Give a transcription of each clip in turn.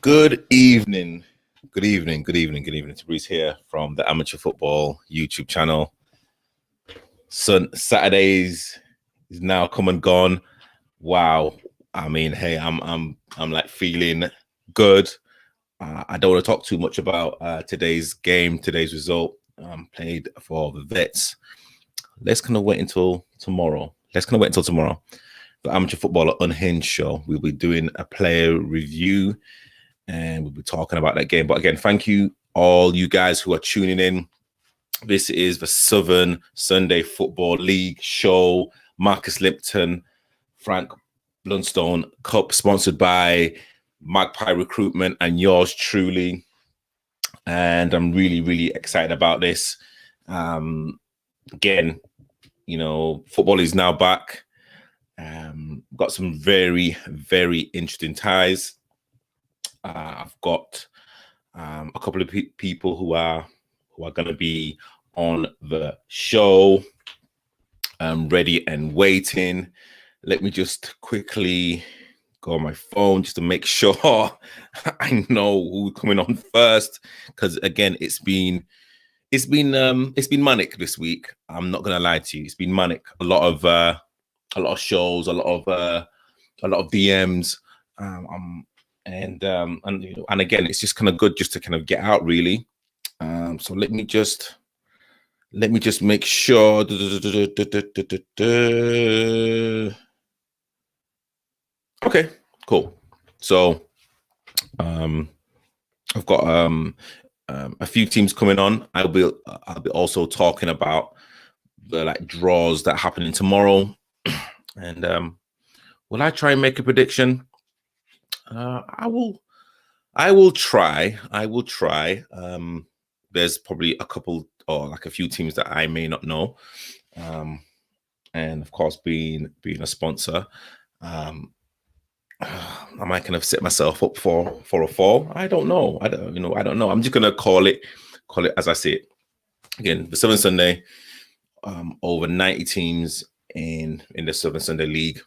Good evening. Good evening. It's Bruce here from the Amateur Football YouTube channel. Saturdays is now come and gone. Wow. I mean, hey, I'm like feeling good. I don't want to talk too much about today's game, today's result. Played for the Vets. Let's kind of wait until tomorrow. The Amateur Footballer Unhinged show. We'll be doing a player review and we'll be talking about that game. But again, thank you all you guys who are tuning in. This is the Southern Sunday Football League show. Marcus Lipton, Frank Blunstone Cup, sponsored by Magpie Recruitment and yours truly. And I'm really excited about this. Again, you know, football is now back. Got some very interesting ties. I've got a couple of people who are going to be on the show, ready and waiting. Let me just quickly go on my phone just to make sure I know who's coming on first, because again, it's been manic this week. I'm not gonna lie to you, it's been manic. A lot of shows, a lot of DMs, and again, it's just kind of good just to kind of get out, really. So let me just make sure. Okay, cool. So I've got a few teams coming on. I'll be also talking about the draws that are happening tomorrow. And will I try and make a prediction? I will try. There's probably a couple or a few teams that I may not know. And of course, being a sponsor, I might kind of set myself up for a fall. I don't know. I don't know. I'm just gonna call it as I see it. Again, the Southern Sunday, over 90 teams in the Southern Sunday League,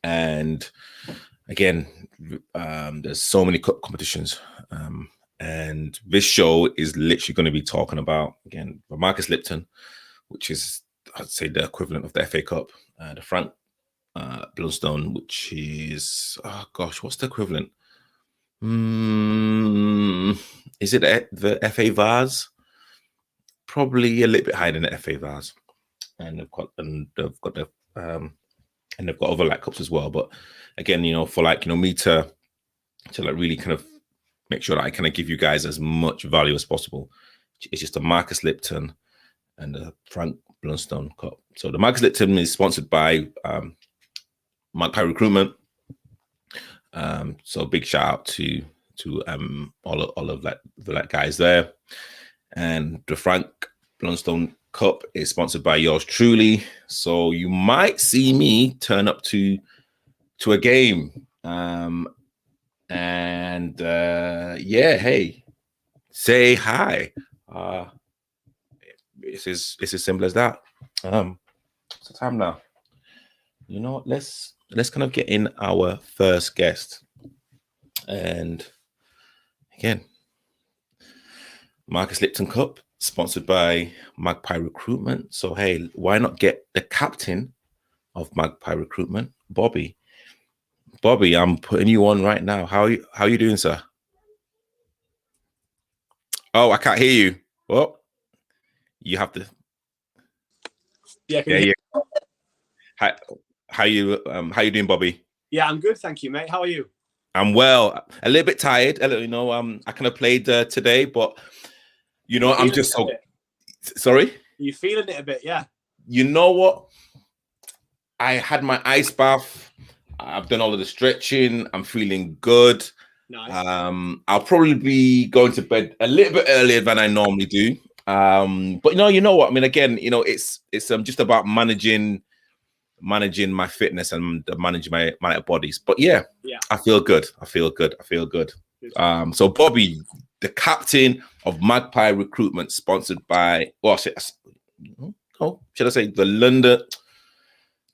and again, there's so many competitions, and this show is literally going to be talking about, again, the Marcus Lipton, which is, I'd say, the equivalent of the FA Cup, the Frank Blunstone, which is, oh gosh, what's the equivalent? Is it the FA Vase? Probably a little bit higher than the FA Vase, and they've got other cups as well. But again, for me to really kind of make sure that I kind of give you guys as much value as possible, it's just a Marcus Lipton and the Frank Blunstone Cup. So the Marcus Lipton is sponsored by Magpie Recruitment. So big shout out to all of the guys there. And the Frank Blunstone Cup is sponsored by yours truly. So you might see me turn up to a game. Hey, say hi. It's as simple as that. It's the time now. You know what? Let's kind of get in our first guest. And again, Marcus Lipton Cup, sponsored by Magpie Recruitment. So hey, why not get the captain of Magpie Recruitment, Bobby? Bobby, I'm putting you on right now. How are you doing, sir? Oh, I can't hear you. Well, you have to. Yeah. How you doing, Bobby? Yeah, I'm good, thank you, mate. How are you? I'm well. A little bit tired. I kind of played today, but I'm just so sorry. You feeling it a bit, yeah? You know what? I had my ice bath. I've done all of the stretching. I'm feeling good. Nice. I'll probably be going to bed a little bit earlier than I normally do. But you know what? I mean, again, it's just about managing my fitness and managing my bodies. But yeah, I feel good. So Bobby, the captain of Magpie Recruitment, sponsored by, should I say the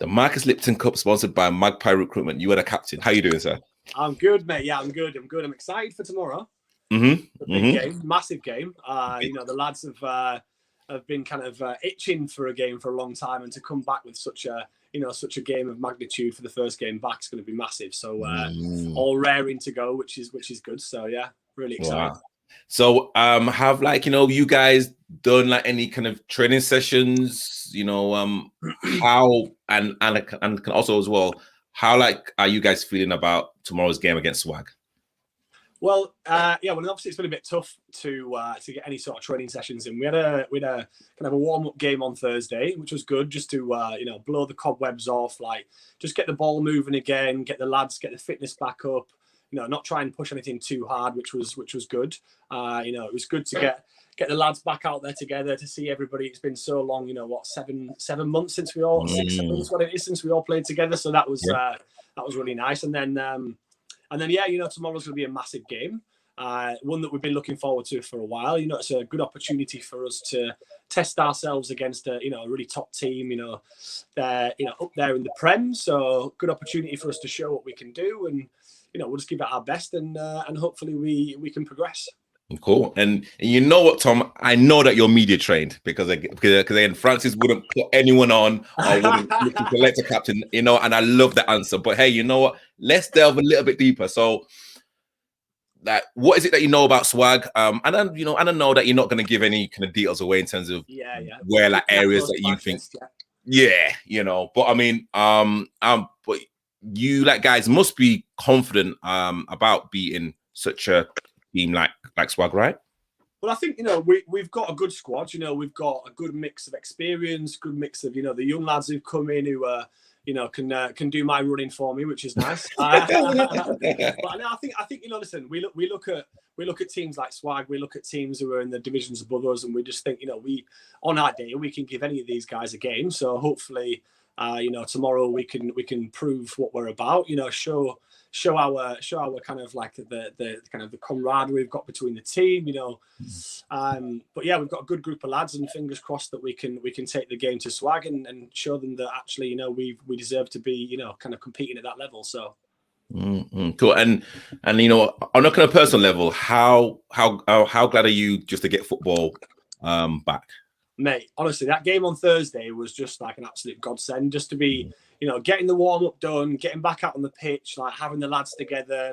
The Marcus Lipton Cup, sponsored by Magpie Recruitment. You are the captain. How you doing, sir? I'm good, mate. Yeah, I'm good. I'm excited for tomorrow. Mm-hmm. A big game, massive game. The lads have been kind of itching for a game for a long time, and to come back with such a game of magnitude for the first game back is going to be massive. So all raring to go, which is good. So yeah, really excited. Wow. So have you guys done like any kind of training sessions? How and also as well, how are you guys feeling about tomorrow's game against Swag? Well, obviously it's been a bit tough to get any sort of training sessions in. We had a kind of a warm-up game on Thursday, which was good, just to blow the cobwebs off, like just get the ball moving again, get the fitness back up, not try and push anything too hard, which was good. It was good to get the lads back out there together, to see everybody. It's been so long, 7 months since we all 6 months, what it is, since we all played together. So that was really nice. And then tomorrow's going to be a massive game, one that we've been looking forward to for a while. It's a good opportunity for us to test ourselves against a really top team. They're up there in the Prem, so good opportunity for us to show what we can do, and we'll just give it our best, and hopefully we can progress. Cool. And you know what, Tom? I know that you're media trained because again, Francis wouldn't put anyone on or wouldn't look to select a captain, and I love the answer. But hey, you know what? Let's delve a little bit deeper. So, what is it that you know about Swag? And then I don't know that you're not going to give any kind of details away in terms of where areas that you think, But I mean, but you guys must be confident about beating such a team like Swag, right? Well, I think we've got a good squad. We've got a good mix of experience, good mix of the young lads who've come in who can do my running for me, which is nice. But I think listen, we look at teams like Swag, we look at teams who are in the divisions above us, and we just think we on our day we can give any of these guys a game. So hopefully tomorrow we can prove what we're about. Show our kind of the camaraderie we've got between the team. But yeah, we've got a good group of lads, and fingers crossed that we can take the game to Swag and show them that actually we deserve to be kind of competing at that level. So cool. And on a kind of personal level, how glad are you just to get football back? Mate, honestly, that game on Thursday was just like an absolute godsend, just to be, getting the warm-up done, getting back out on the pitch, having the lads together,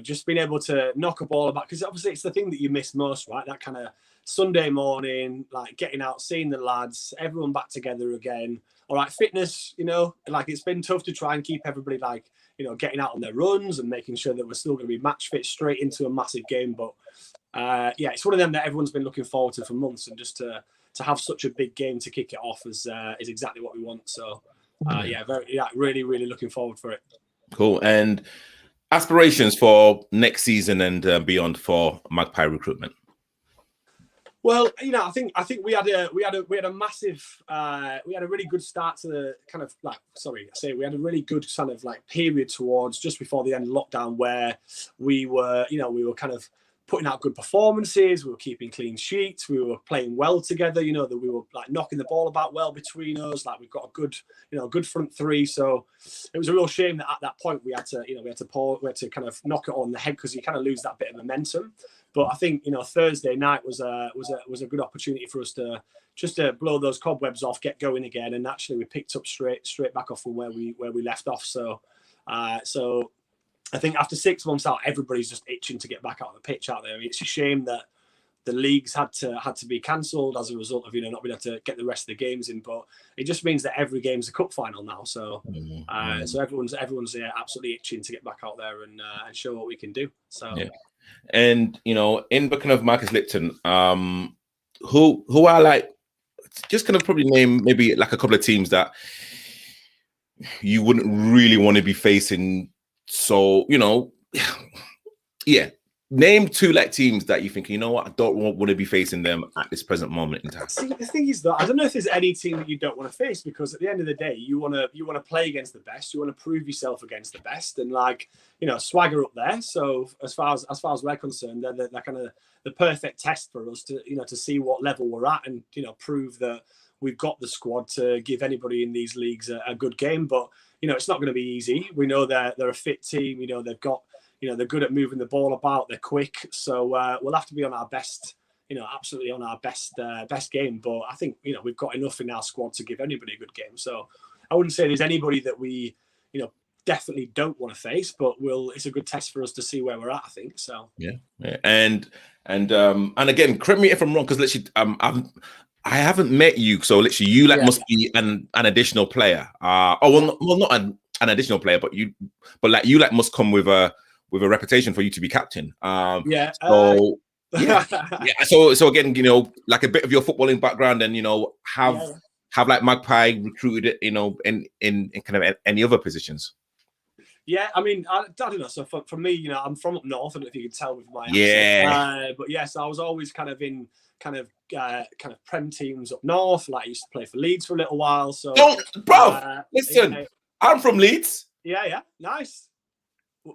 just being able to knock a ball about, because obviously it's the thing that you miss most, right? That kind of Sunday morning, getting out, seeing the lads, everyone back together again. All right, fitness, it's been tough to try and keep everybody getting out on their runs and making sure that we're still going to be match fit straight into a massive game. But it's one of them that everyone's been looking forward to for months, and just to have such a big game to kick it off is exactly what we want. So really, really looking forward for it. Cool. And aspirations for next season and beyond for Magpie Recruitment? Well, I think we had a massive we had a really good start to the kind of we had a really good kind of period towards just before the end of lockdown, where we were kind of putting out good performances, we were keeping clean sheets, we were playing well together, that we were knocking the ball about well between us, we've got a good front three. So it was a real shame that at that point we had to kind of knock it on the head, because you kind of lose that bit of momentum. But I think Thursday night was a good opportunity for us to just to blow those cobwebs off, get going again, and actually we picked up straight back off from where we left off. So I think after 6 months out, everybody's just itching to get back out on the pitch out there. I mean, it's a shame that the leagues had to be cancelled as a result of not being able to get the rest of the games in. But it just means that every game's a cup final now. So so everyone's absolutely itching to get back out there and show what we can do. So and in the kind of Marcus Lipton, who are just kind of probably name maybe a couple of teams that you wouldn't really want to be facing. So, name two teams that you think, I don't want to be facing them at this present moment in time. See, the thing is that I don't know if there's any team that you don't want to face, because at the end of the day, you want to play against the best, you want to prove yourself against the best, and Swagger up there. So as far as we're concerned, they're kind of the perfect test for us to to see what level we're at, and prove that we've got the squad to give anybody in these leagues a good game. But it's not going to be easy. We know they're a fit team. They've got they're good at moving the ball about. They're quick. So we'll have to be on our best. Absolutely on our best game. But I think we've got enough in our squad to give anybody a good game. So I wouldn't say there's anybody that we definitely don't want to face, but it's a good test for us to see where we're at, I think. So yeah. And again, correct me if I'm wrong, because literally I haven't met you, so literally you must be an additional player. Not an additional player, but you must come with a reputation for you to be captain. So again, like a bit of your footballing background, and have like Magpie recruited in kind of any other positions. Yeah, I mean, I don't know. So for me, I'm from up north. I don't know if you can tell with my accent. But yes, I was always kind of in kind of prem teams up north. Like I used to play for Leeds for a little while. So listen, I'm from Leeds. Yeah, nice.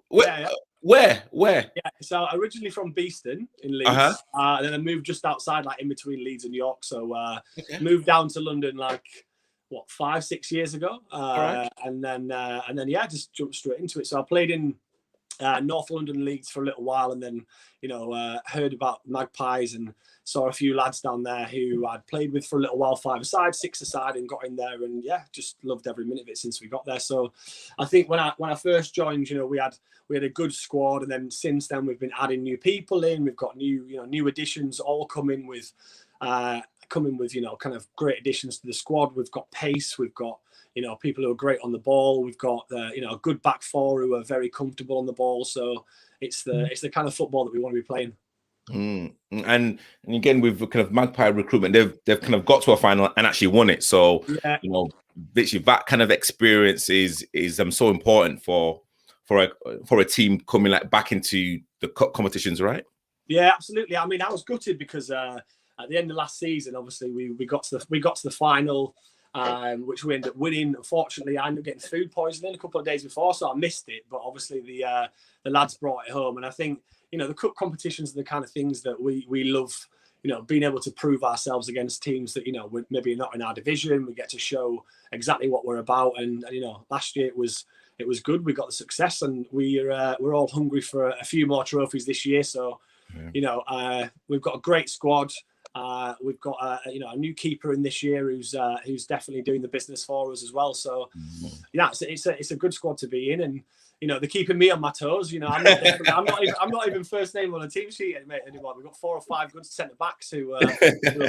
Where? Yeah, so originally from Beeston in Leeds. And then I moved just outside, like in between Leeds and York. So moved down to London 5-6 years ago, and then just jumped straight into it. So I played in North London leagues for a little while, and then heard about Magpies and saw a few lads down there who I'd played with for a little while, 5-a-side, 6-a-side, and got in there, and just loved every minute of it since we got there. So I think when I first joined, we had a good squad, and then since then we've been adding new people in. We've got new additions all coming with kind of great additions to the squad. We've got pace. We've got people who are great on the ball. We've got a good back four who are very comfortable on the ball. So it's the kind of football that we want to be playing. And again, with kind of Magpie recruitment, they've kind of got to a final and actually won it. So literally that kind of experience is so important for a team coming back into the competitions, right? Yeah, absolutely. I mean, I was gutted because at the end of last season, obviously we got to the final, which we ended up winning. Unfortunately, I ended up getting food poisoning a couple of days before, so I missed it. But obviously the lads brought it home, and I think the cup competitions are the kind of things that we love. Being able to prove ourselves against teams that we're maybe not in our division. We get to show exactly what we're about, and last year it was good. We got the success, and we're all hungry for a few more trophies this year. So we've got a great squad. We've got a new keeper in this year who's definitely doing the business for us as well. So it's a good squad to be in, and they're keeping me on my toes. I'm not even first name on a team sheet anymore. We've got 4 or 5 good centre backs who are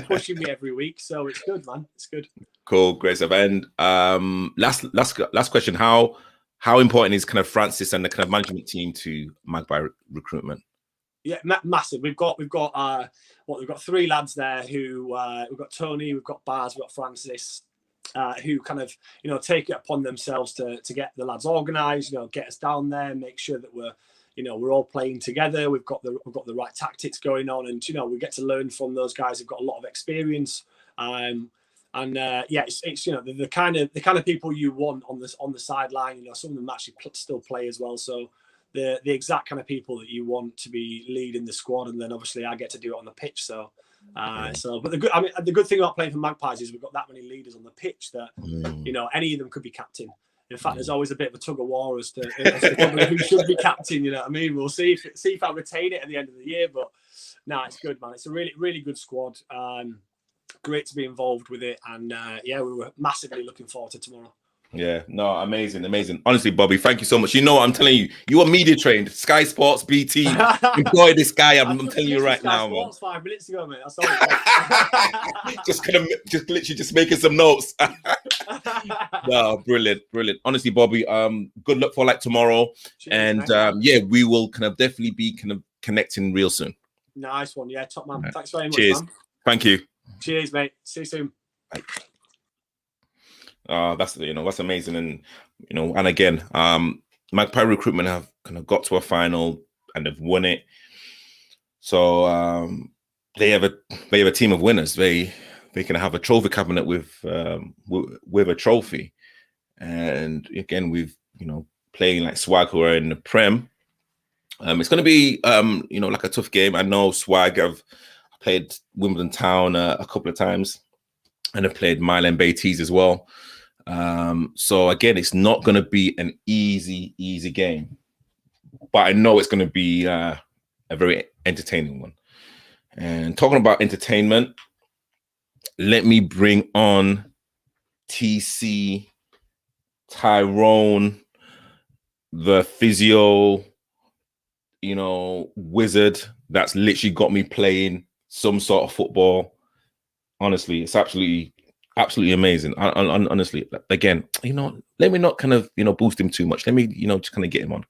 pushing me every week. So it's good, man. It's good. Cool, great stuff. And last question: How important is kind of Francis and the kind of management team to Magpie recruitment? Yeah, massive. We've got 3 lads there who we've got Tony, we've got Baz, we've got Francis, who kind of take it upon themselves to get the lads organised, get us down there, make sure that we're all playing together. We've got the right tactics going on, and we get to learn from those guys who've got a lot of experience. It's the kind of people you want on the sideline. Some of them actually still play as well. So the exact kind of people that you want to be leading the squad, and then obviously I get to do it on the pitch. But the good thing about playing for Magpies is we've got that many leaders on the pitch that any of them could be captain. In fact, there's always a bit of a tug of war as to who should be captain. You know what I mean? We'll see if I retain it at the end of the year. But no, it's good, man. It's a really, really good squad. Great to be involved with it, and we were massively looking forward to tomorrow. Yeah, no, amazing. Honestly, Bobby, thank you so much. I'm telling you, you are media trained. Sky Sports, BT, employ this guy. I'm telling you right now, man. 5 minutes ago, mate. That's all. just literally making some notes. No, brilliant. Honestly, Bobby, good luck for tomorrow. Cheers, and we will kind of definitely be kind of connecting real soon. Nice one. Yeah, top man. Thanks very much. Cheers. Man. Thank you. Cheers, mate. See you soon. Bye. That's amazing, and again, Magpie recruitment have kind of got to a final and they've won it. So they have a team of winners. They can have a trophy cabinet with a trophy, and again, we've playing like Swag who are in the Prem. It's going to be like a tough game. I know Swag have played Wimbledon Town a couple of times. and have played Milan Betis as well. So again, it's not going to be an easy game, but I know it's going to be a very entertaining one. And talking about entertainment, let me bring on TC, Tyrone, the physio, wizard that's literally got me playing some sort of football. Honestly, it's absolutely amazing. Honestly, again, let me not kind of, boost him too much. Let me, just kind of get him on.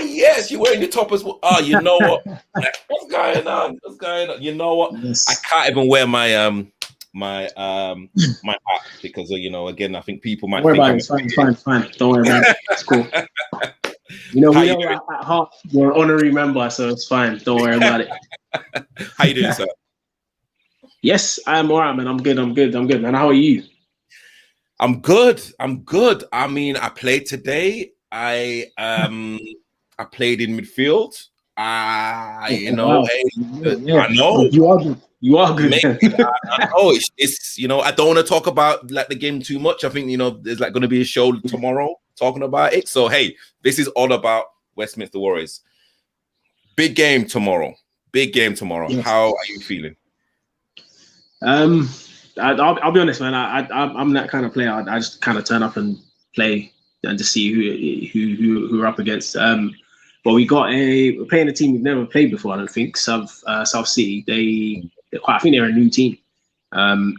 Yes, you're wearing the top as well. Oh, you know what? What's going on? You know what? Yes. I can't even wear my my hat because again, I think people might think it's fine. Don't worry about it. It's cool. We are at heart, you're an honorary member, so it's fine. Don't worry about it. How you doing, sir? Yes, I'm all right, man. I'm good, man. How are you? I'm good. I mean, I played today. I played in midfield. I know. You are good. I know. It's I don't want to talk about like the game too much. I think there's like going to be a show tomorrow talking about it. So hey, this is all about Westminster Warriors. Big game tomorrow. Yes. How are you feeling? I'll be honest, man. I'm that kind of player. I just kind of turn up and play and to see who we're up against. But we're playing a team we've never played before. I don't think South City. I think they're a new team, and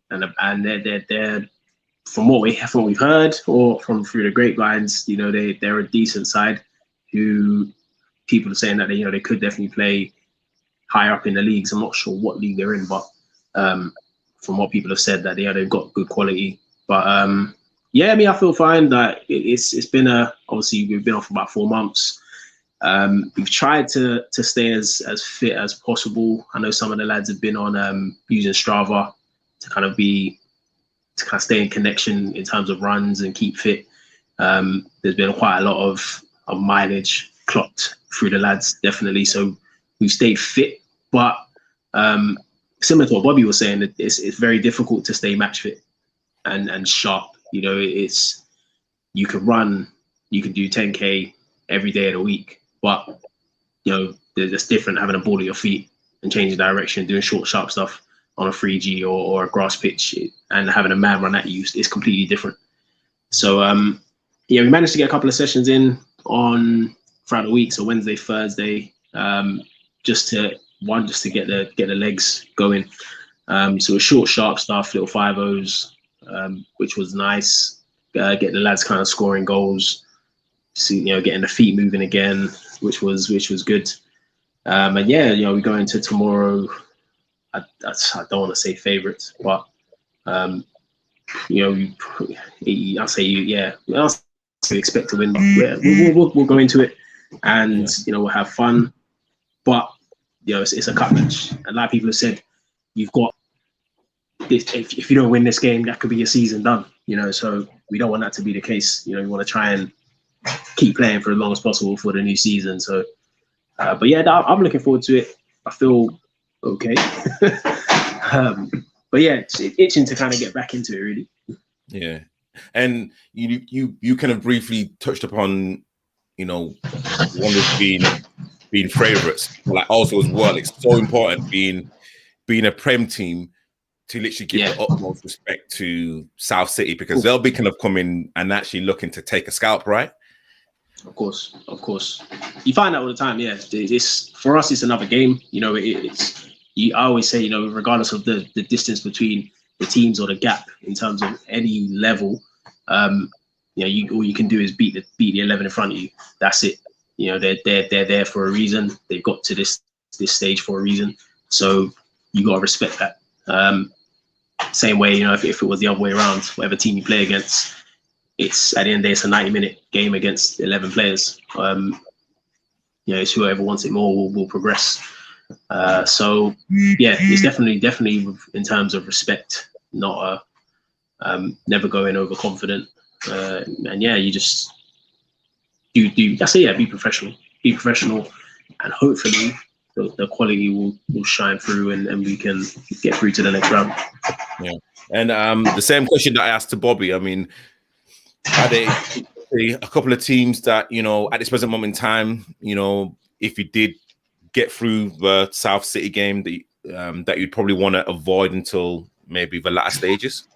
they're from what we've heard or from through the grapevines. They're a decent side who people are saying that they could definitely play higher up in the leagues. I'm not sure what league they're in, but from what people have said that they've got good quality. But I feel fine. That it's been obviously we've been off for about 4 months. We've tried to stay as fit as possible. I know some of the lads have been on using Strava to kind of stay in connection in terms of runs and keep fit. There's been quite a lot of mileage clocked through the lads, definitely. So we've stayed fit, but similar to what Bobby was saying, it's very difficult to stay match fit and sharp. It's you can run, you can do 10K every day of the week, but it's different having a ball at your feet and changing direction, doing short, sharp stuff on a 3G or a grass pitch, and having a man run at you is completely different. So we managed to get a couple of sessions in on throughout the week, so Wednesday, Thursday, just to get the legs going. So short, sharp stuff, little 5-0s, which was nice. Get the lads kind of scoring goals, getting the feet moving again, which was good. We go into tomorrow. I don't want to say favourites, but I'll expect to win. But we'll go into it, and we'll have fun. But it's a cup match. A lot of people have said you've got this. If you don't win this game, that could be your season done. So we don't want that to be the case. We want to try and keep playing for as long as possible for the new season. So, I'm looking forward to it. I feel okay. It's itching to kind of get back into it, really. Yeah, and you kind of briefly touched upon, one of being favourites, like also as well. It's so important being a Prem team to literally give the utmost respect to South City, because they'll be kind of coming and actually looking to take a scalp, right? Of course. You find out all the time. Yeah, for us, it's another game. I always say, regardless of the distance between the teams or the gap in terms of any level, all you can do is beat the 11 in front of you. That's it. They're there for a reason. They've got to this stage for a reason. So you got to respect that. Same way, if it was the other way around, whatever team you play against, it's at the end of the day, it's a 90-minute game against 11 players. It's whoever wants it more will progress. It's definitely in terms of respect, not never going overconfident. You just be professional, and hopefully the quality will shine through, and we can get through to the next round. Yeah, and the same question that I asked to Bobby. I mean, are they a couple of teams that, you know, at this present moment in time, you know, if you did get through the South City game, that you'd probably want to avoid until maybe the latter stages?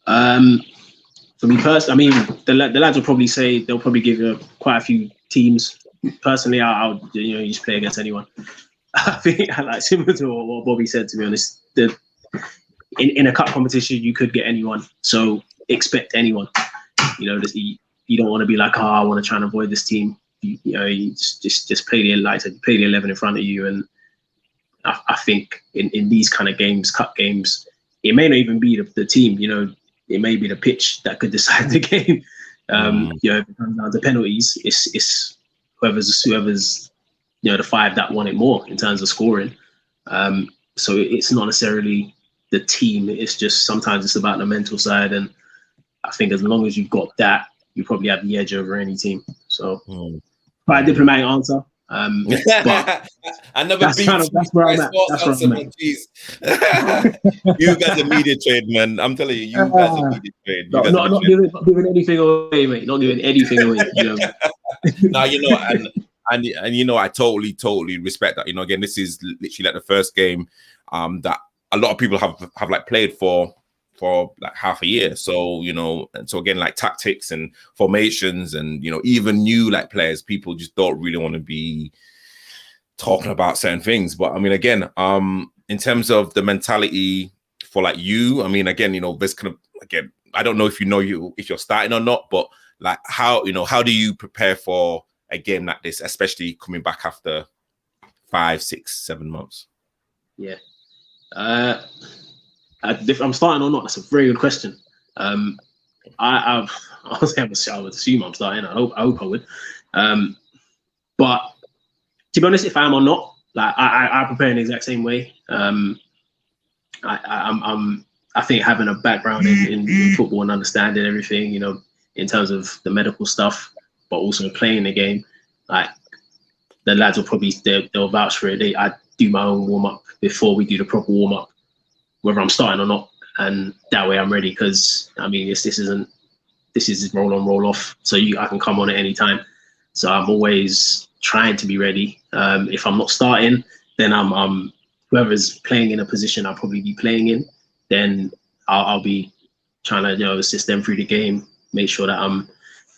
For me personally, I mean, the lads will probably say they'll probably give you quite a few teams. Personally, I'll you know, you just play against anyone. I think, like, similar to what Bobby said, to be honest, in a cup competition you could get anyone, so expect anyone. You know, you don't want to be like, I want to try and avoid this team. You know, you just play play the 11 in front of you. And I think in these kind of games, cup games, it may not even be the team. You know, it may be the pitch that could decide the game. You know, if it comes down to penalties, it's whoever's you know, the five that won it more in terms of scoring. So it's not necessarily the team. It's just sometimes it's about the mental side, and I think as long as you've got that, you probably have the edge over any team. So quite a diplomatic answer. But I never that's beat kind of, that's where I'm at. That's where I'm at. You guys are media trained, man. I'm telling you, you guys are media trained. Not giving anything away, mate. Not giving anything away. You know? No, you know, and you know, I totally respect that. You know, again, this is literally like the first game that a lot of people have like played for like half a year. So, you know, and so again, like tactics and formations and, you know, even new like players, people just don't really want to be talking about certain things. But I mean, again, in terms of the mentality for like you, I mean, again, you know, there's kind of, again, I don't know if if you're starting or not, but like how do you prepare for a game like this, especially coming back after 5, 6, 7 months? Yeah. If I'm starting or not, that's a very good question. I would assume I'm starting. I hope I would. But to be honest, if I am or not, like I prepare in the exact same way. I think having a background in football and understanding everything, you know, in terms of the medical stuff, but also playing the game, like the lads will probably they'll vouch for it. I do my own warm up before we do the proper warm up, whether I'm starting or not, and that way I'm ready. Because I mean, this is roll on, roll off, so I can come on at any time. So I'm always trying to be ready. If I'm not starting, then I'm whoever's playing in a position I'll probably be playing in. Then I'll be trying to, you know, assist them through the game, make sure that I'm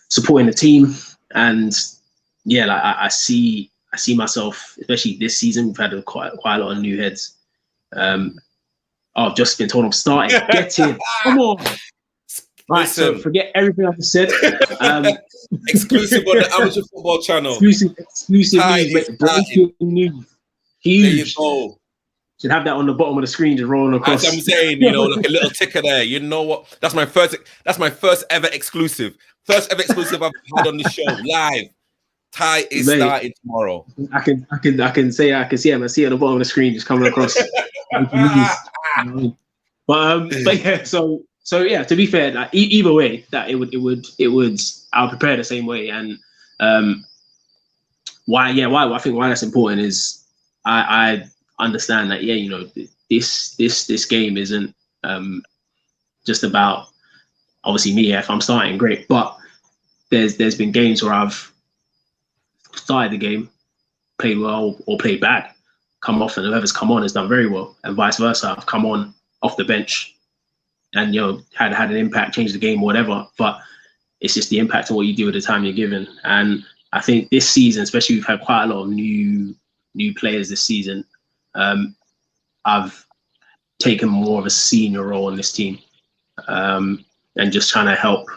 supporting the team. And yeah, like I see myself, especially this season, we've had quite a lot of new heads. I've just been told I'm starting. Get in. Come on. Right, Listen. so forget everything I've just said. Exclusive on the Amateur Football Channel. Exclusive news. Breaking news. Huge. There you go. Should have that on the bottom of the screen, just rolling across. As I'm saying, you know, like a little ticker there. You know what? That's my first ever exclusive. First ever exclusive I've had on the show live. Ty is starting tomorrow. I can see him. I see it on the bottom of the screen, just coming across. But yeah, so yeah. To be fair, like either way, that it would. I'll prepare the same way, and why I think why that's important is I understand that, yeah, you know, this game isn't just about obviously me. If I'm starting, great, but there's been games where I've started the game, played well or played bad, come off, and whoever's come on has done very well, and vice versa. I've come on off the bench and, you know, had an impact, changed the game, whatever. But it's just the impact of what you do at the time you're given. And I think this season, especially, we've had quite a lot of new players this season. I've taken more of a senior role in this team, and just trying to help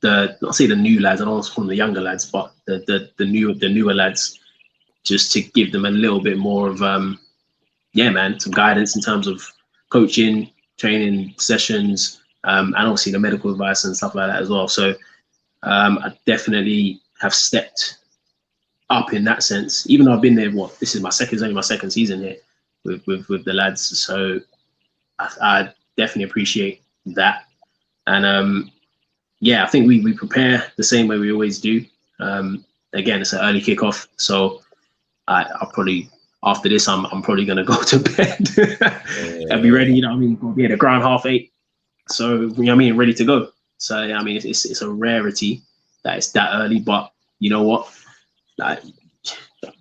not say the new lads, I don't want to call them the younger lads, but the newer lads, just to give them a little bit more of some guidance in terms of coaching, training sessions, and obviously the medical advice and stuff like that as well. So I definitely have stepped up in that sense, even though I've been there. This is only my second season here with the lads. So I definitely appreciate that. And I think we prepare the same way we always do. Again, it's an early kickoff, so I'll probably after this, I'm probably gonna go to bed and be ready. You know what I mean? We'll be at the ground 8:30. So you know what I mean, ready to go. So I mean, it's a rarity that it's that early. But you know what? Like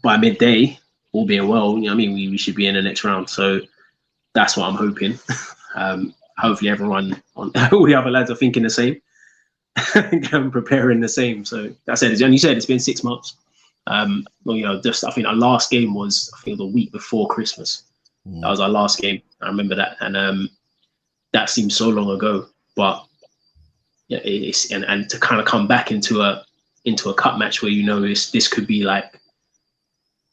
by midday, all being well, you know what I mean, we should be in the next round. So that's what I'm hoping. Hopefully everyone on all the other lads are thinking the same and preparing the same. So that's it. And you said it's been 6 months. Well, you know, just I think our last game was the week before Christmas. That was our last game. I remember that, and that seems so long ago. But yeah, it's and to kind of come back into a cup match where you know this could be like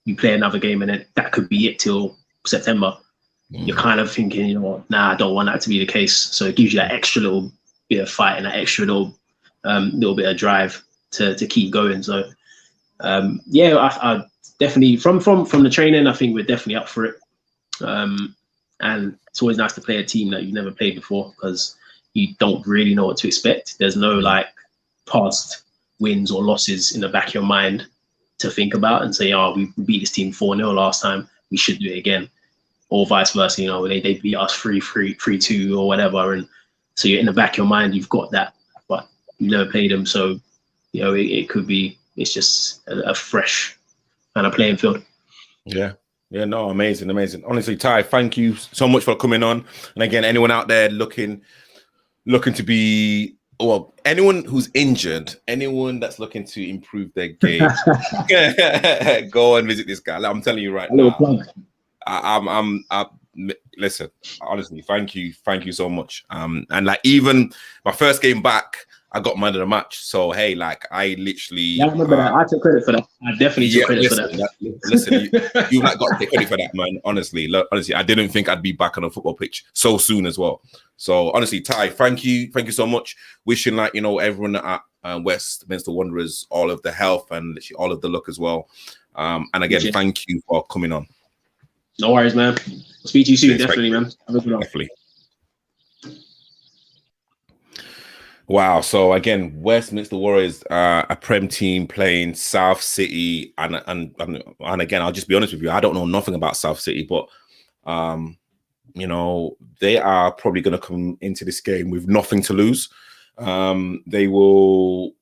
you play another game and then that could be it till September. You're kind of thinking, you know what? Nah, I don't want that to be the case. So it gives you that extra little bit of fight and that extra little bit of drive to keep going. So. Yeah, I definitely from the training, I think we're definitely up for it. And it's always nice to play a team that you've never played before because you don't really know what to expect. There's no like past wins or losses in the back of your mind to think about and say, oh, we beat this team 4-0 last time, we should do it again. Or vice versa, you know, they beat us 3-2 or whatever. And so you're in the back of your mind, you've got that, but you've never played them. So, you know, it could be, it's just a fresh kind of playing field. Yeah. No, amazing. Honestly, Ty, thank you so much for coming on. And again, anyone out there looking to be, well, anyone who's injured, anyone that's looking to improve their game, go and visit this guy. I'm telling you right now. I'm listen, honestly, thank you so much. And like even my first game back, I got man of the match. So hey, like I literally. Yeah, I remember that. I took credit for that. I definitely took credit for that. Listen, you like got to take credit for that, man. Honestly, I didn't think I'd be back on a football pitch so soon as well. So honestly, Ty, thank you so much. Wishing like everyone at Westminster Wanderers all of the health and literally all of the luck as well. And again, thank you for coming on. No worries, man. I'll speak to you soon. Definitely, man. Definitely. Wow. So again, Westminster Warriors, a Prem team playing South City, and again, I'll just be honest with you, I don't know nothing about South City, but they are probably going to come into this game with nothing to lose. They will.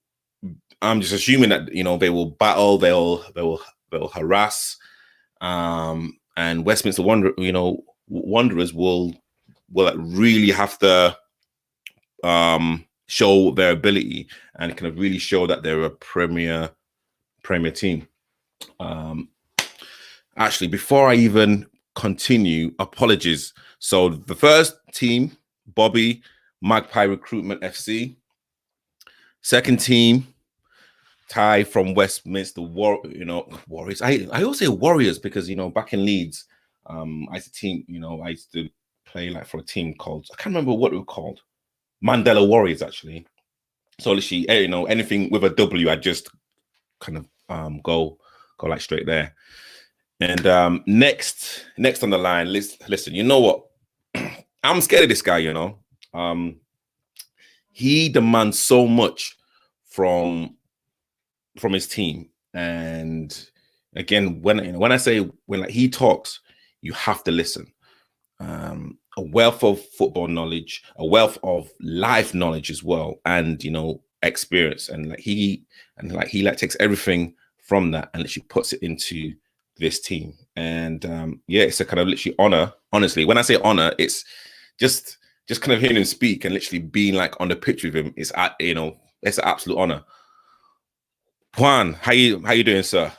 I'm just assuming that they will battle, they'll harass, and Westminster Wanderers will really have to show their ability and kind of really show that they're a premier team. Actually, before I even continue, apologies. So the first team, Bobby, Magpie Recruitment FC. Second team, Ty from Westminster Warriors. I always say Warriors because back in Leeds, I used to play like for a team called, I can't remember what it was called. Mandela Warriors, actually. So literally, anything with a W, I just kind of go like straight there. And next on the line, listen, you know what? I'm scared of this guy, he demands so much from his team. And again, when I say when he talks, you have to listen. A wealth of football knowledge, a wealth of life knowledge as well, and experience. And he takes everything from that and literally puts it into this team. And it's a kind of literally honor. Honestly, when I say honor, it's just kind of hearing him speak and literally being like on the pitch with him. It's it's an absolute honor. Juan, how you doing, sir?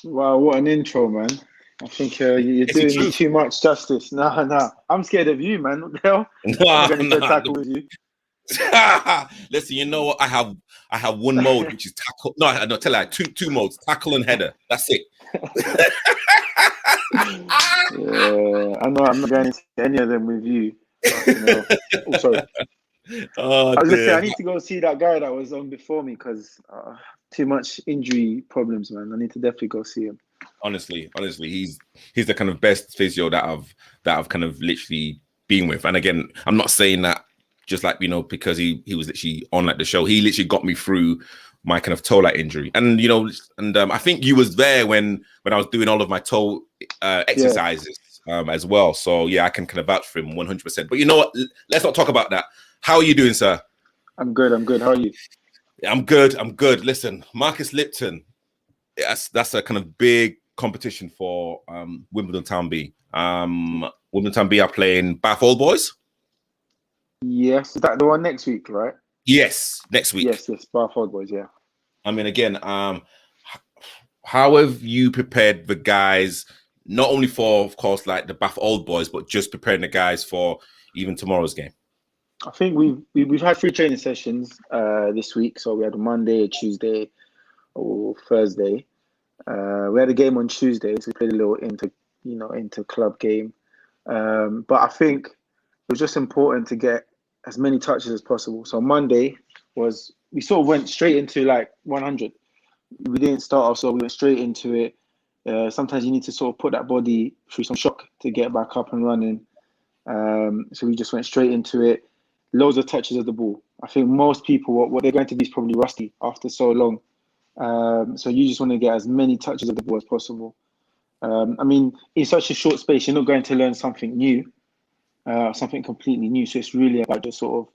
Wow, what an intro, man. I think you're doing me too much justice. No. I'm scared of you, man. What the hell? I'm going to tackle with you. Listen, you know what? I have one mode, which is tackle. No, tell you, two modes, tackle and header. That's it. Yeah, I know I'm not going into any of them with you. But, sorry. I was going to say, I need to go see that guy that was on before me because too much injury problems, man. I need to definitely go see him. Honestly, he's the kind of best physio that I've kind of literally been with. And again, I'm not saying that just like, you know, because he was literally on like the show. He literally got me through my kind of toe like injury. And, you know, and I think you was there when I was doing all of my toe exercises as well. So yeah, I can kind of vouch for him 100%. But you know what? Let's not talk about that. How are you doing, sir? I'm good. How are you? I'm good. Listen, Marcus Lipton, that's a kind of big competition for Wimbledon Town B. Wimbledon Town B are playing Bath Old Boys. Yes, is that the one next week, right? Yes, next week. Yes, Bath Old Boys, yeah. I mean, again, how have you prepared the guys, not only for, of course, like the Bath Old Boys, but just preparing the guys for even tomorrow's game? I think we've had 3 training sessions this week. So we had a Monday, a Tuesday, or Thursday. We had a game on Tuesday, so we played a little inter club game. But I think it was just important to get as many touches as possible. So Monday we sort of went straight into like 100. We didn't start off, so we went straight into it. Sometimes you need to sort of put that body through some shock to get back up and running. So we just went straight into it. Loads of touches of the ball. I think most people, what they're going to be is probably rusty after so long. So you just want to get as many touches of the ball as possible. I mean, in such a short space, you're not going to learn something new, something completely new. So it's really about just sort of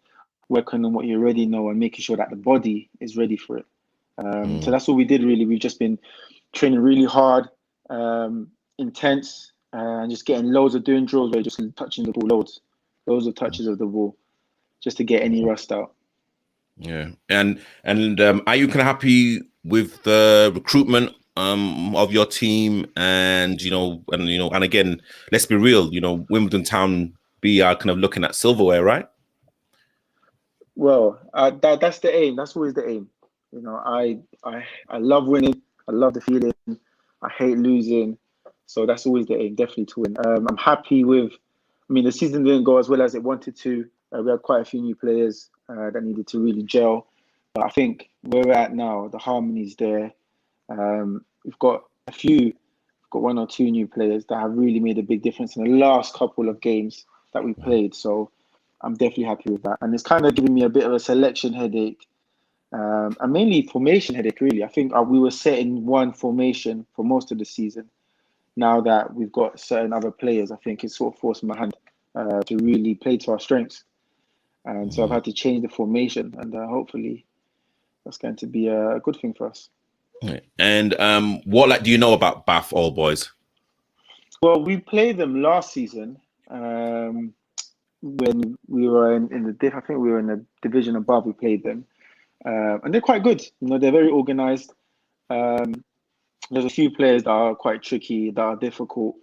working on what you already know and making sure that the body is ready for it. So that's what we did, really. We've just been training really hard, intense, and just getting loads of doing drills where you're just touching the ball, loads of touches of the ball, just to get any rust out. Yeah, and are you kind of happy with the recruitment of your team? And again, let's be real. You know, Wimbledon Town B are kind of looking at silverware, right? Well, that's the aim. That's always the aim. You know, I love winning. I love the feeling. I hate losing. So that's always the aim, definitely to win. I'm happy with. I mean, the season didn't go as well as it wanted to. We had quite a few new players that needed to really gel. But I think where we're at now, the harmony's there. We've got 1 or 2 new players that have really made a big difference in the last couple of games that we played. So I'm definitely happy with that. And it's kind of giving me a bit of a selection headache, and mainly formation headache, really. I think we were set in one formation for most of the season. Now that we've got certain other players, I think it's sort of forced my hand to really play to our strengths. And so I've had to change the formation, and hopefully that's going to be a good thing for us. And what do you know about Bath Old Boys? Well, we played them last season when we were in the I think we were in the division above. We played them, and they're quite good. You know, they're very organized. There's a few players that are quite tricky, that are difficult.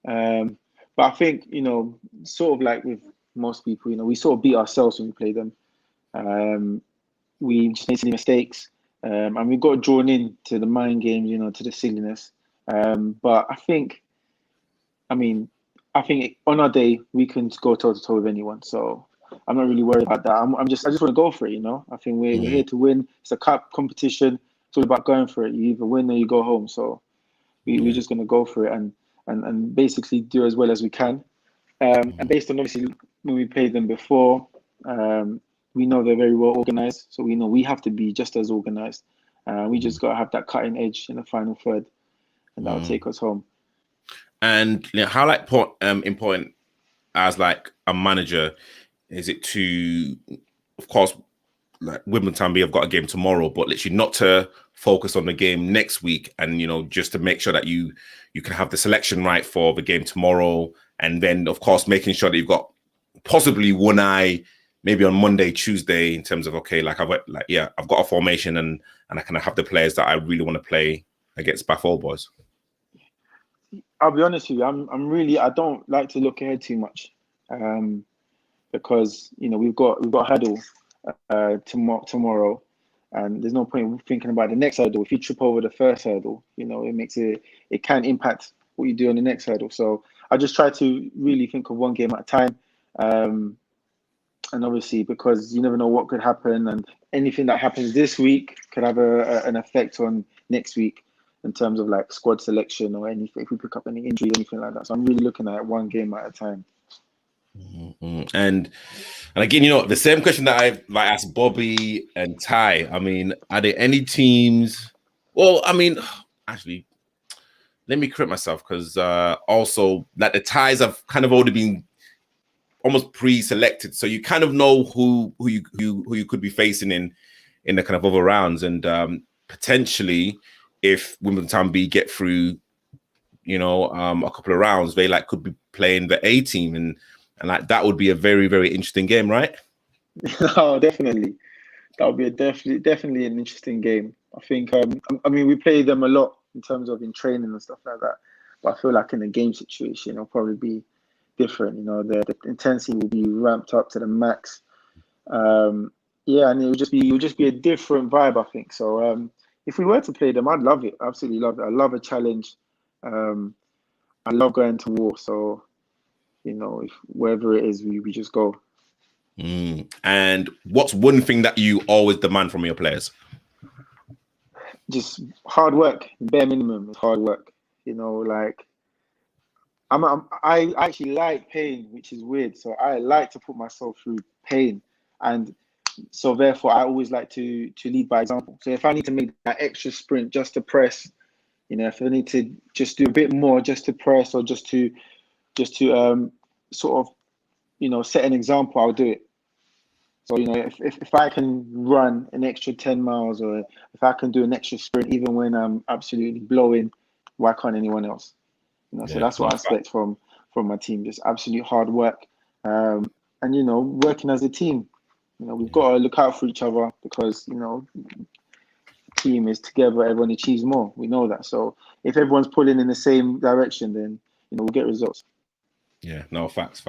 But I think, you know, sort of like with most people, you know, we sort of beat ourselves when we play them. We just made silly mistakes, and we got drawn into the mind games, you know, to the silliness. But I think on our day we can go toe to toe with anyone. So I'm not really worried about that. I just want to go for it, you know. I think we're here to win. It's a cup competition. It's all about going for it. You either win or you go home. So we're just going to go for it and basically do as well as we can. And based on obviously when we played them before, we know they're very well organized. So we know we have to be just as organized. We just got to have that cutting edge in the final third, and that'll take us home. And how important as like a manager is it to, of course, like Wimbledon Town B have got a game tomorrow, but literally not to focus on the game next week, and just to make sure that you can have the selection right for the game tomorrow, and then of course making sure that you've got possibly one eye maybe on Monday, Tuesday, in terms of I've got a formation and I kind of have the players that I really want to play against Bath Old Boys. I'll be honest with you, I don't like to look ahead too much, because we've got a hurdle tomorrow, and there's no point thinking about the next hurdle. If you trip over the first hurdle, it can impact what you do on the next hurdle. So I just try to really think of one game at a time, and obviously because you never know what could happen, and anything that happens this week could have an effect on next week in terms of like squad selection or anything, if we pick up any injury, anything like that. So I'm really looking at one game at a time. And again, you know, the same question that I asked Bobby and Ty. I mean, are there any teams? Well, I mean, actually, let me correct myself, because also that the ties have kind of already been almost pre-selected, so you kind of know who you could be facing in the kind of other rounds, and potentially if Wimbledon Town B get through, you know, a couple of rounds, they like could be playing the A team, and like that would be a very, very interesting game, right? Oh, definitely. That would be a definitely an interesting game. I think. I mean, we play them a lot in terms of in training and stuff like that. But I feel like in a game situation, it'll probably be different. You know, the intensity will be ramped up to the max. Yeah, and it would just be a different vibe, I think. So if we were to play them, I'd love it. Absolutely love it. I love a challenge. I love going to war. So, you know, if wherever it is, we just go. And what's one thing that you always demand from your players? Just hard work. Bare minimum is hard work. You know, like I actually like pain, which is weird. So I like to put myself through pain, and so therefore I always like to lead by example. So if I need to make that extra sprint just to press, you know, if I need to just do a bit more just to press, or just to sort of, you know, set an example, I'll do it. So, you know, if I can run an extra 10 miles, or if I can do an extra sprint, even when I'm absolutely blowing, why can't anyone else? You know, so that's what I expect from my team, just absolute hard work. And, you know, working as a team. You know, we've got to look out for each other, because, you know, team is together, everyone achieves more. We know that. So if everyone's pulling in the same direction, then, you know, we'll get results. Yeah, no, facts,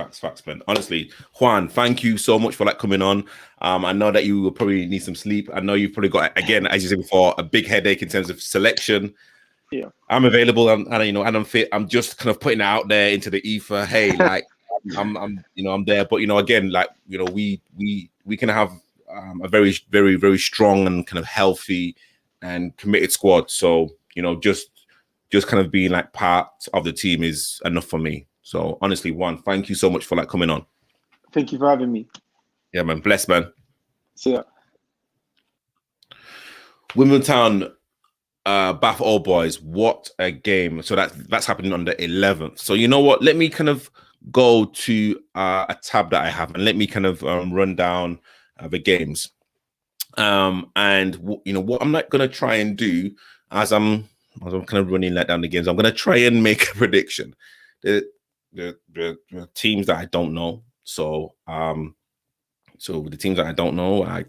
man. Honestly, Juan, thank you so much for like coming on. I know that you will probably need some sleep. I know you've probably got, again, as you said before, a big headache in terms of selection. Yeah, I'm available, and you know, and I'm fit. I'm just kind of putting it out there into the ether. Hey, like, I'm you know, I'm there. But you know, again, like, you know, we can have a very, very, very strong and kind of healthy and committed squad. So, you know, just kind of being like part of the team is enough for me. So honestly, Juan, thank you so much for like coming on. Thank you for having me. Yeah, man. Bless, man. See ya. Wimbledon Town, Bath Old Boys. What a game! So that's happening on the 11th. So you know what? Let me kind of go to a tab that I have, and let me kind of run down the games. And you know what I'm not gonna try and do, as I'm kind of running that down the games, I'm gonna try and make a prediction. The teams that I don't know. So so the teams that I don't know, I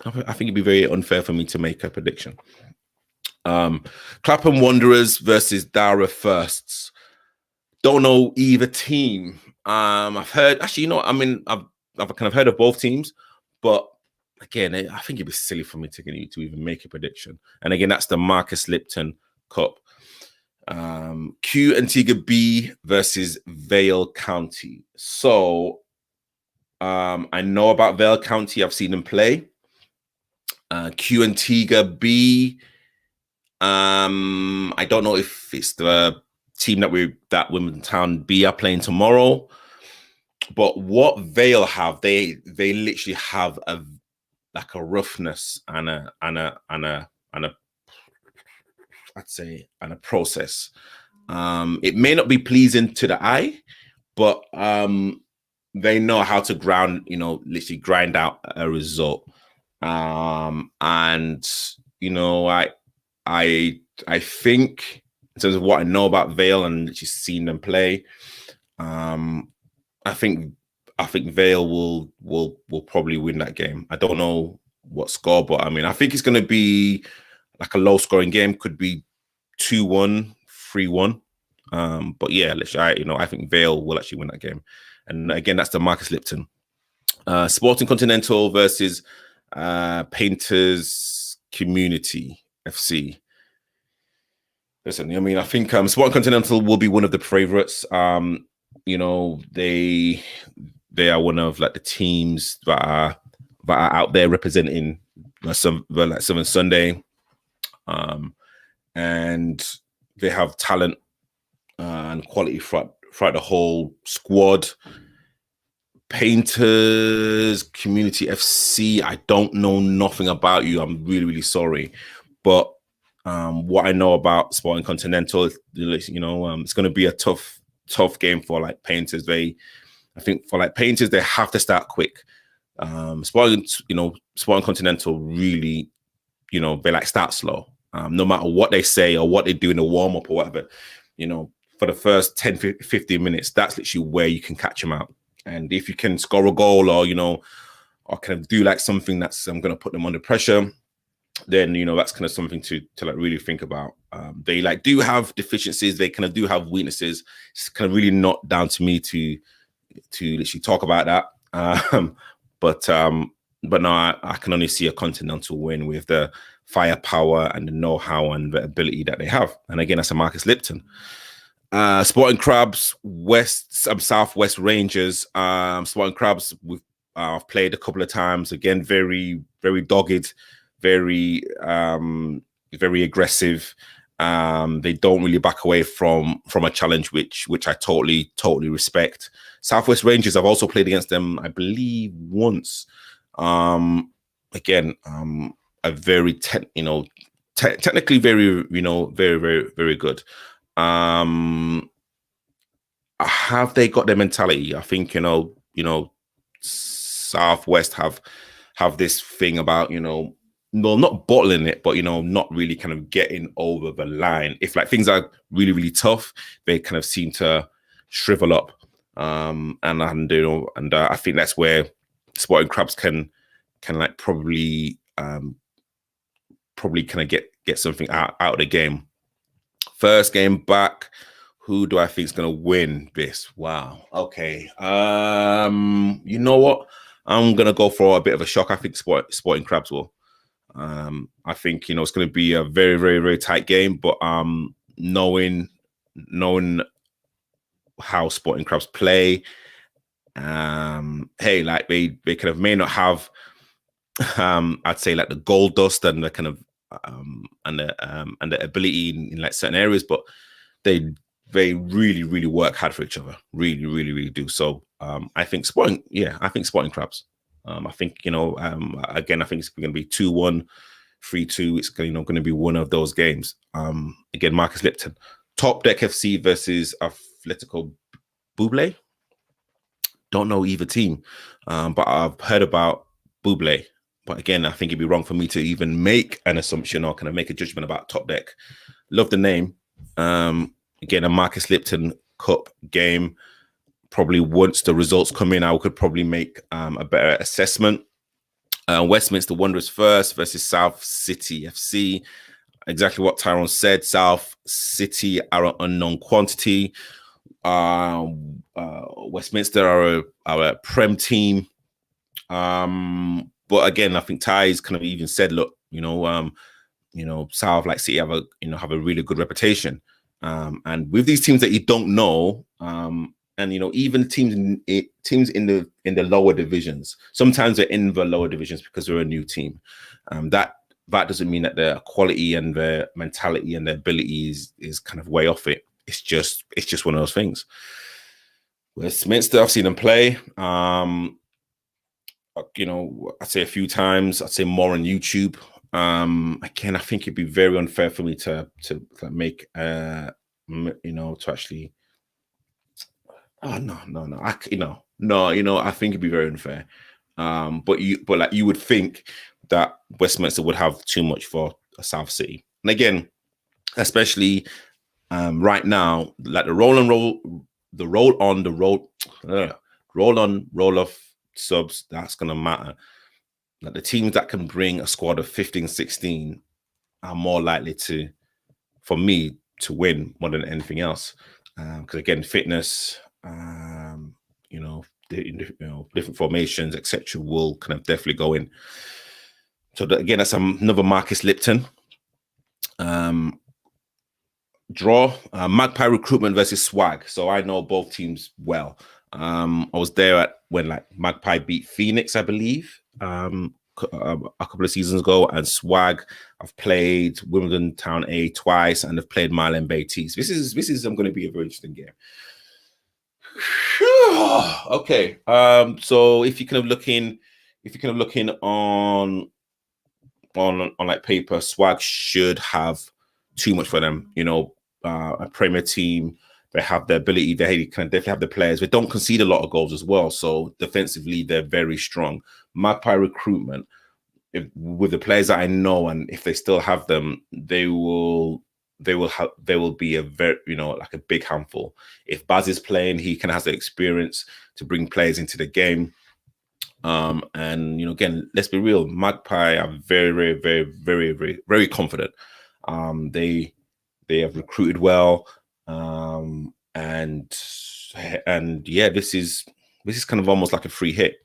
think it'd be very unfair for me to make a prediction. Clapham Wanderers versus Dara Firsts. Don't know either team. I've heard, actually, you know, I mean, I've kind of heard of both teams, but again, I think it'd be silly for me to even make a prediction. And again, that's the Marcus Lipton Cup. Q Antigua B versus Vale County. So I know about Vale County. I've seen them play. Q Antigua B. I don't know if it's the team that Wimbledon Town B are playing tomorrow. But what Vale have, they literally have a roughness and a I'd say, and a process. It may not be pleasing to the eye, but they know how to literally grind out a result. And you know, I think in terms of what I know about Vale and just seeing them play, I think Vale will probably win that game. I don't know what score, but I mean, I think it's going to be like a low scoring game. Could be 2-1, 3-1. But yeah, I think Vale will actually win that game. And again, that's the Marcus Lipton. Sporting Continental versus Painters Community FC. Listen, I mean, I think Sporting Continental will be one of the favorites. You know, they are one of like the teams that are out there representing Southern Sunday. And they have talent and quality throughout the whole squad. Painters Community FC, I don't know nothing about you. I'm really, really sorry. But what I know about Sporting Continental, it's going to be a tough game for like Painters. I think for like Painters, they have to start quick. Sporting Continental really, they like start slow. No matter what they say or what they do in the warm-up or whatever, for the first 10, 15 minutes, that's literally where you can catch them out. And if you can score a goal or kind of do like something that's going to put them under pressure, then, that's kind of something to like really think about. They like do have deficiencies. They kind of do have weaknesses. It's kind of really not down to me to literally talk about that. But no, I can only see a Continental win with the firepower and the know-how and the ability that they have. And again, that's a Marcus Lipton. Sporting Crabs, Southwest Rangers. Sporting Crabs, I've played a couple of times. Again, very, very dogged, very aggressive. They don't really back away from a challenge, which I totally respect. Southwest Rangers, I've also played against them, I believe, once. Again, a very technically very, very, very, very good. Have they got their mentality? I think Southwest have this thing about not bottling it, but not really kind of getting over the line. If like things are really, really tough, they kind of seem to shrivel up. And I think that's where Sporting Crabs can like probably kind of get something out of the game. First game back, who do I think is going to win this? Wow. Okay. You know what? I'm going to go for a bit of a shock. I think Sporting Crabs will. I think, it's going to be a very, very, very tight game, but knowing how Sporting Crabs play, hey, like they kind of may not have, I'd say like the goal dust and the kind of, and the ability in like certain areas, but they really, really work hard for each other. Really, really, really do. So I think Sporting Crabs. I think, again, I think it's going to be 2-1, 3-2. It's going to be one of those games. Again, Marcus Lipton. Top Deck FC versus Atletico Buble. Don't know either team, but I've heard about Buble. But again, I think it'd be wrong for me to even make an assumption or kind of make a judgment about Top Deck. Love the name. Again, a Marcus Lipton Cup game. Probably once the results come in, I could probably make a better assessment. Westminster Wanderers first versus South City FC. Exactly what Tyrone said. South City are an unknown quantity. Westminster are a Prem team. But again, I think Ty's kind of even said, look, South like City have a really good reputation. And with these teams that you don't know, and even teams in the lower divisions, sometimes they're in the lower divisions because they're a new team. That doesn't mean that their quality and their mentality and their ability is kind of way off it. It's just one of those things. Westminster, I've seen them play. I'd say a few times. I'd say more on YouTube. Again, I think it'd be very unfair for me to make to actually. Oh no! I think it'd be very unfair. But you would think that Westminster would have too much for a South City, and again, especially right now, like the roll on, roll off subs, that's gonna matter. Like the teams that can bring a squad of 15, 16 are more likely for me to win more than anything else. Because again, fitness, different formations, etc., will kind of definitely go in. So again, that's another Marcus Lipton. Draw Magpie Recruitment versus Swag. So I know both teams well. I was there when like Magpie beat Phoenix, I believe, a couple of seasons ago, and Swag, I've played Wimbledon Town A twice, and I've played Milan Bay Tees. This is going to be a very interesting game. Okay. So if you kind of looking on like paper, Swag should have too much for them. You know, a Premier team. They have the ability. They can definitely have the players. They don't concede a lot of goals as well. So defensively, they're very strong. Magpie recruitment, with the players that I know, and if they still have them, they will be a very, like a big handful. If Baz is playing, he has the experience to bring players into the game. And again, let's be real, Magpie are very, very, very, very, very, very confident. They have recruited well. And yeah, this is kind of almost like a free hit.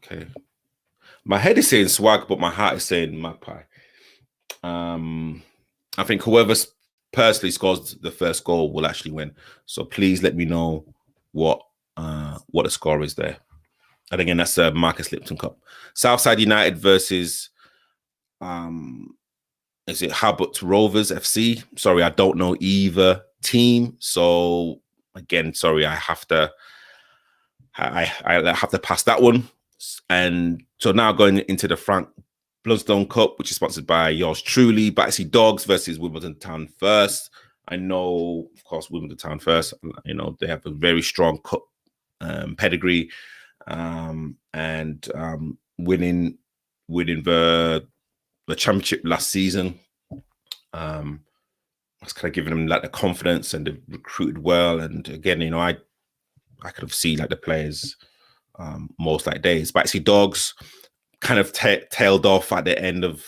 Okay. My head is saying Swag, but my heart is saying Magpie. I think whoever personally scores the first goal will actually win. So please let me know what the score is there. And again, that's a Marcus Lipton Cup. Southside United versus is it Habot Rovers FC? Sorry, I don't know either team. So again, sorry, I have to pass that one. And so now going into the Frank Bloodstone Cup, which is sponsored by yours truly, Battersea Dogs versus Wimbledon Town First. I know, of course, Wimbledon Town First, they have a very strong cup pedigree, and winning the championship last season. That's kind of giving them like the confidence, and they've recruited well. And again, I could have seen like the players most like days. Battersea Dogs kind of tailed off at the end of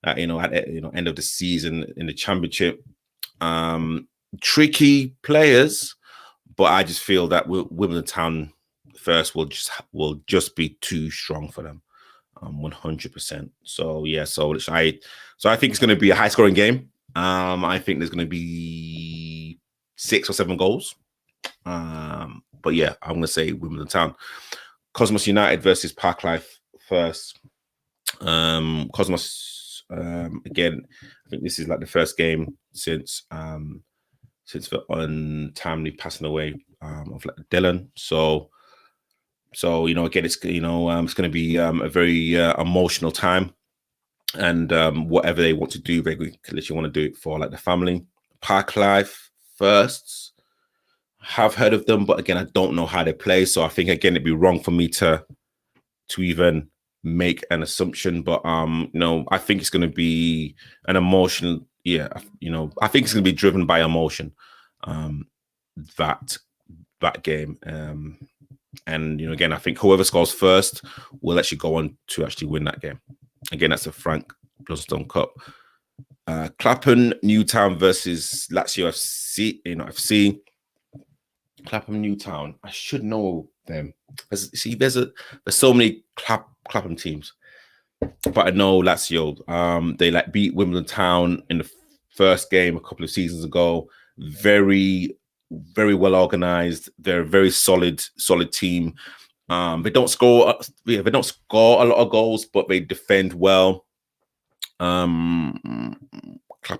end of the season in the championship. Tricky players, but I just feel that Wimbledon Town First will just be too strong for them, 100%. So yeah, so I think it's going to be a high scoring game. I think there's going to be 6 or 7 goals. But yeah, I'm going to say Wimbledon Town. Cosmos United versus Parklife First. Cosmos, again, I think this is like the first game since the untimely passing away of like Dylan. So again, it's it's going to be a very emotional time, and whatever they want to do, they literally want to do it for like the family. Parklife First, have heard of them, but again, I don't know how they play. So I think again, it'd be wrong for me to even make an assumption. But I think it's going to be an emotional. Yeah, I think it's going to be driven by emotion. That game. And again, I think whoever scores first will actually go on to actually win that game. Again, that's a Frank Bloodstone Cup. Clapham Newtown versus Lazio FC. FC. Clapham Newtown. I should know them. There's so many Clapham teams, but I know Lazio. They beat Wimbledon Town in the first game a couple of seasons ago. Very, very well organized. They're a very solid team. They don't score. They don't score a lot of goals, but they defend well. Clapham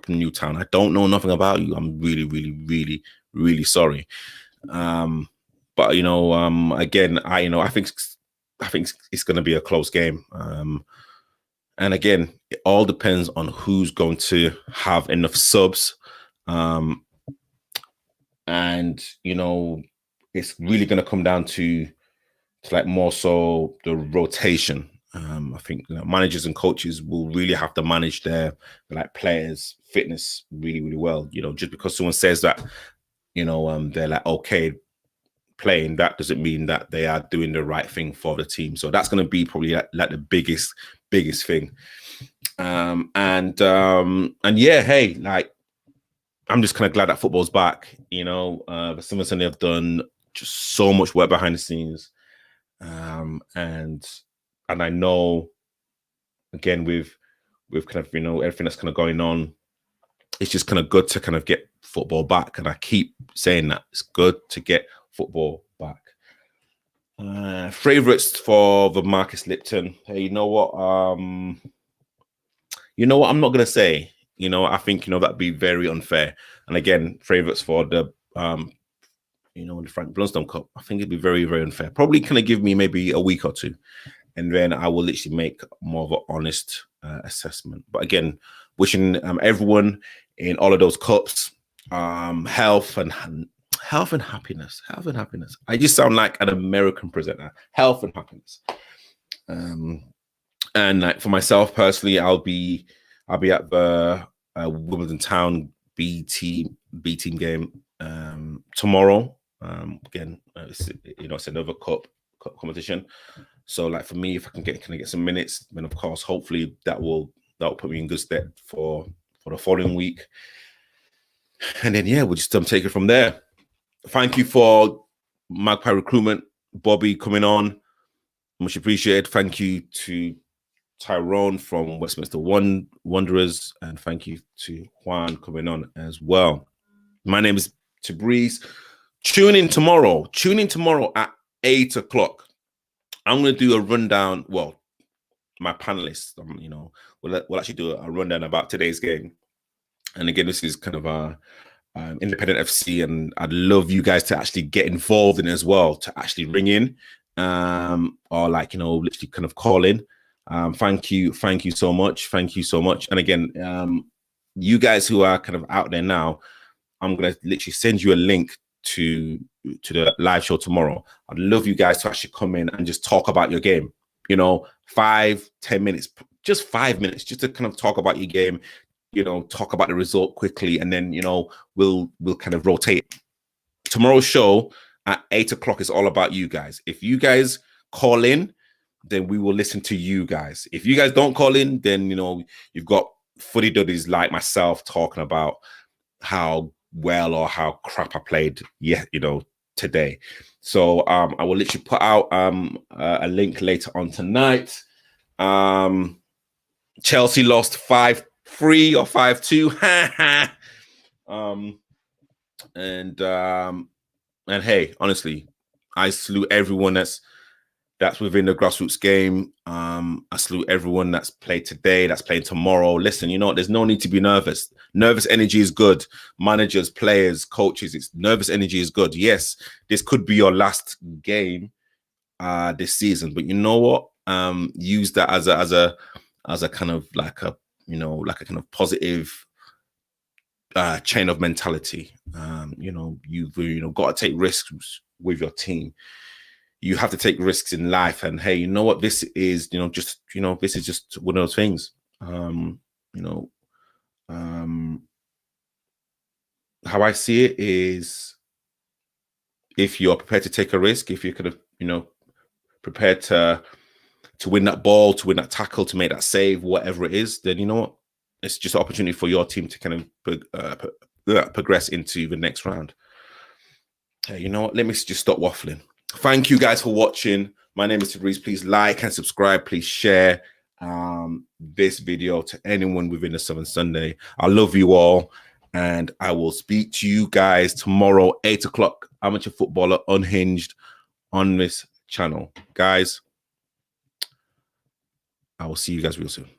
Newtown. I don't know nothing about you. I'm really, really, really, really sorry. But again, I think it's going to be a close game. And again, it all depends on who's going to have enough subs. And it's really going to come down to like more so the rotation. I think managers and coaches will really have to manage their like players' fitness really, really well. Just because someone says that they're like okay playing, that doesn't mean that they are doing the right thing for the team. So that's going to be probably like the biggest thing. And yeah, hey, like I'm just kind of glad that football's back. The Somerset have done just so much work behind the scenes, and I know again with kind of everything that's kind of going on, it's just kind of good to kind of get football back. And I keep saying that it's good to get football back. Favorites for the Marcus Lipton. Hey, you know what? You know what? I'm not gonna say. You know, I think that'd be very unfair. And again, favorites for the the Frank Blunstone Cup. I think it'd be very, very unfair. Probably gonna give me maybe a week or two, and then I will literally make more of an honest assessment. But again, wishing everyone in all of those cups health and happiness. Health and happiness. I just sound like an American presenter. Health and happiness. And like for myself personally, I'll be at the Wimbledon Town B team game tomorrow. Again, it's another cup competition. So like for me, if I can get some minutes, then of course, hopefully that will put me in good stead for the following week. And then we'll just take it from there. Thank you for Magpie Recruitment, Bobby coming on. Much appreciated. Thank you to Tyrone from Westminster Wanderers, and thank you to JUAN coming on as well. My name is Tabriz. Tune in tomorrow at 8 o'clock. I'm going to do a rundown. Well, my panelists, we'll actually do a rundown about today's game. And again, this is kind of a independent FC, and I'd love you guys to actually get involved in it as well, to actually ring in, or literally kind of call in. Thank you so much. And again, you guys who are kind of out there now, I'm gonna literally send you a link to the live show tomorrow. I'd love you guys to actually come in and just talk about your game. 5-10 minutes, just 5 minutes, just to kind of talk about your game. Talk about the result quickly, and then we'll kind of rotate. Tomorrow's show at 8 o'clock is all about you guys. If you guys call in, then we will listen to you guys. If you guys don't call in, then you've got footy duddies like myself talking about how well or how crap I played today. So I will literally put out a link later on tonight. Chelsea lost 5-3 or 5-2. And hey, honestly, I salute everyone that's within the grassroots game. I salute everyone that's played today, that's playing tomorrow. Listen, there's no need to be nervous. Nervous energy is good. Managers, players, coaches, nervous energy is good. Yes, this could be your last game this season, but you know what? Use that as a kind of like a kind of positive chain of mentality. You've got to take risks with your team. You have to take risks in life, and hey, you know what? This is this is just one of those things. How I see it is, if you're prepared to take a risk, if you're kind of prepared to win that ball, to win that tackle, to make that save, whatever it is, then you know what? It's just an opportunity for your team to kind of progress into the next round. Hey, you know what? Let me just stop waffling. Thank you guys for watching. My name is Tabriz. Please like and subscribe. Please share this video to anyone within the Southern Sunday. I love you all, and I will speak to you guys tomorrow, 8 o'clock, Amateur Footballer Unhinged, on this channel. Guys, I will see you guys real soon.